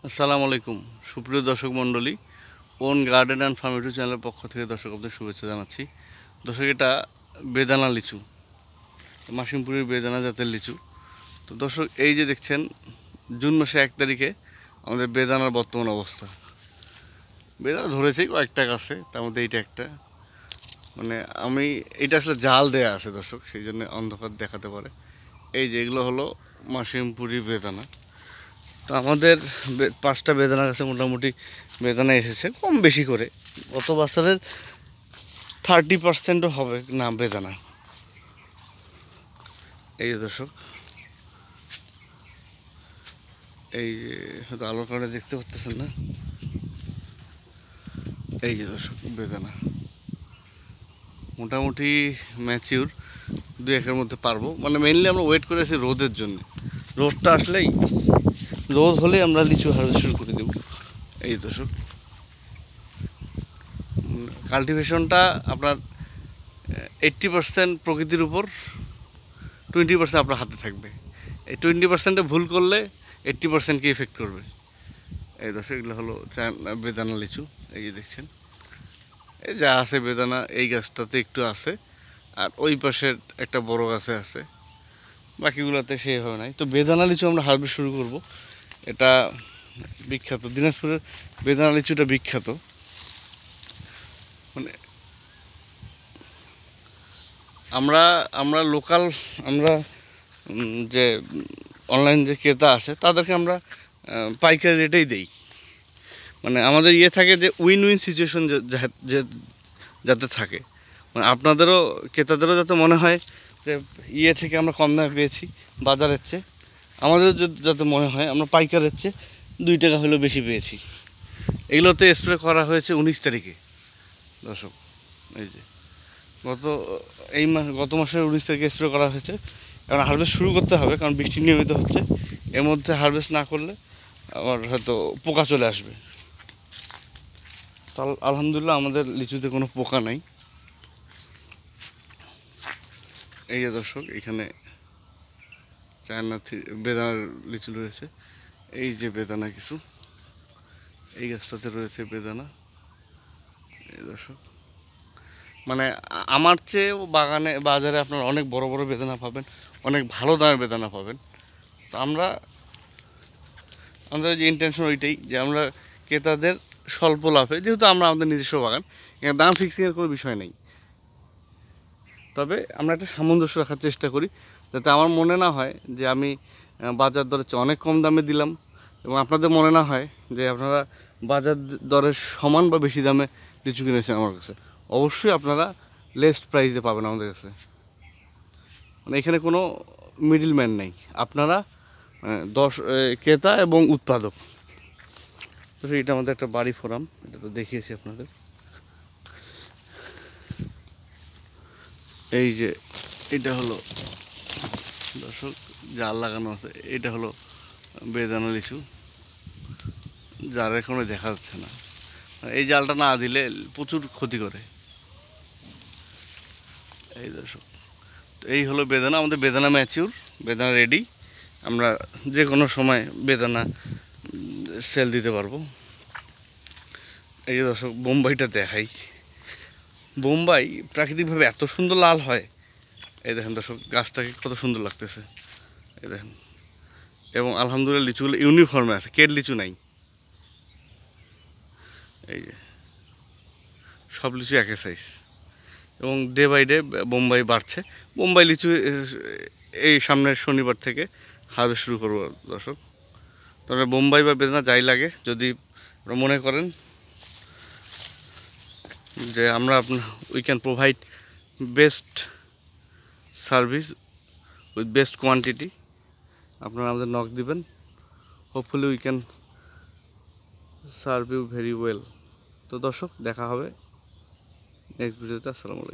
আসসালামু আলাইকুম সুপ্রিয় দর্শক মণ্ডলী, on garden and farm YouTube চ্যানেলের পক্ষ থেকে দর্শক আপনাদের শুভেচ্ছা জানাচ্ছি। দর্শক, এটা বেদানা লিচু, মাসিমপুরের বেদানা জাতের লিচু। তো দর্শক, এই যে দেখছেন, জুন মাসে 1 তারিখে আমাদের বেদানার বর্তমান অবস্থা। বেদানা ধরেছে কয়েকটা গাছে, তার মধ্যে এইটা একটা। মানে এটা আসলে জাল দেয়া আছে দর্শক, সেই জন্য অন্ধকার দেখাতে পারে। এই যে এগুলো হলো মাসিমপুরি বেদানা। তো আমাদের 5টা বেদানা গাছে মোটামুটি বেদানা এসেছে কম বেশি করে। গত বছরের 30%ও হবে না বেদানা। এই যে দর্শক, এই যে হয়তো আলোর কারণে দেখতে পাচ্ছেন না, এই যে দর্শক বেদানা মোটামুটি ম্যাচিউর 2-1 মধ্যে পারবো। মানে মেইনলি আমরা ওয়েট করে আছি রোদের জন্য। রোদটা আসলেই, রোদ হলেই আমরা লিচু হারভেস্ট শুরু করে দেব। এই দর্শক, কাল্টিভেশনটা আপনার 80% প্রকৃতির উপর, 20% আপনার হাতে থাকবে। এই 20%-এ ভুল করলে 80%কে ইফেক্ট করবে। এই দর্শক, এগুলো হলো বেদানা লিচু। এই যে দেখছেন, এই যা আছে বেদানা এই গাছটাতে একটু আছে, আর ওই পাশের একটা বড় গাছে আছে, বাকিগুলোতে সেভাবে নাই। তো বেদানা লিচু আমরা হারভেস্ট শুরু করব। এটা বিখ্যাত, দিনাজপুরের বেদানা লিচুটা বিখ্যাত। মানে আমরা আমরা লোকাল, আমরা যে অনলাইন যে ক্রেতা আছে তাদেরকে আমরা পাইকারি রেটেই দেই। মানে আমাদের থাকে যে উইন উইন সিচুয়েশন যাতে থাকে, মানে আপনাদেরও, ক্রেতাদেরও যাতে মনে হয় যে থেকে আমরা কম দামে পেয়েছি বাজারের চেয়ে, আমাদেরও যাতে মনে হয় আমরা পাইকারের চেয়ে 2 টাকা হলেও বেশি পেয়েছি। এগুলোতে স্প্রে করা হয়েছে 19 তারিখে দর্শক। এই যে গত মাসের 19 তারিখে স্প্রে করা হয়েছে। এখন হারভেস্ট শুরু করতে হবে, কারণ বৃষ্টি নিয়মিত হচ্ছে। এর মধ্যে হারভেস্ট না করলে আবার হয়তো পোকা চলে আসবে। তো আলহামদুলিল্লাহ আমাদের লিচুতে কোনো পোকা নাই। এই যে দর্শক, এখানে চায়না বেদানার লিচু রয়েছে। এই যে বেদানা কিছু, এই গাছটাতে রয়েছে বেদানা। এই দর্শক, মানে আমার চেয়েও বাজারে আপনারা অনেক বড় বড় বেদানা পাবেন, অনেক ভালো দামের বেদানা পাবেন। তো আমাদের যে ইন্টেনশন ওইটাই, যে আমরা ক্রেতাদের স্বল্প লাভে, যেহেতু আমাদের নিজস্ব বাগান, এখানে দাম ফিক্সিংয়ের কোনো বিষয় নেই। তবে আমরা একটা সামঞ্জস্য রাখার চেষ্টা করি, যাতে আমার মনে না হয় যে আমি বাজার দরের চেয়ে অনেক কম দামে দিলাম, এবং আপনাদের মনে না হয় যে আপনারা বাজার দরের সমান বা বেশি দামে লিচু কিনেছেন আমার কাছে। অবশ্যই আপনারা লেস্ট প্রাইসে পাবেন আমাদের কাছে। মানে এখানে কোনো মিডল ম্যান নেই, আপনারা ক্রেতা এবং উৎপাদক। তো এটা আমাদের একটা বাড়ি ফোরাম, এটা তো দেখিয়েছি আপনাদের। এই যে এটা হলো দর্শক, জাল লাগানো আছে, এটা হলো বেদানা লিচু, যার এখনো দেখা যাচ্ছে না। এই জালটা না দিলে প্রচুর ক্ষতি করে। এই দর্শক, তো এই হলো বেদানা, আমাদের বেদানা ম্যাচিউর, বেদানা রেডি। আমরা যে কোনো সময় বেদানা সেল দিতে পারবো। এই যে দর্শক, বোম্বাইটা দেখাই। বোম্বাই প্রাকৃতিকভাবে এত সুন্দর লাল হয়। এই দেখেন দর্শক, গাছটাকে কত সুন্দর লাগতেছে, এই দেখেন। এবং আলহামদুলিল্লাহ লিচুগুলো ইউনিফর্মে আছে, কেট লিচু নাই। এই যে সব লিচু একই সাইজ, এবং ডে বাই ডে বোম্বাই বাড়ছে। বোম্বাই লিচু এই সামনের শনিবার থেকে হারভেস্ট শুরু করবো দর্শক। তবে বোম্বাই বা বেদানা যাই লাগে, যদি মনে করেন যে we can provide best service with best quantity, আপনারা আমাদের নক দিবেন। Hopefully we can serve you very well. তো দর্শক, দেখা হবে নেক্সট ভিডিওতে। আসসালামু আলাইকুম।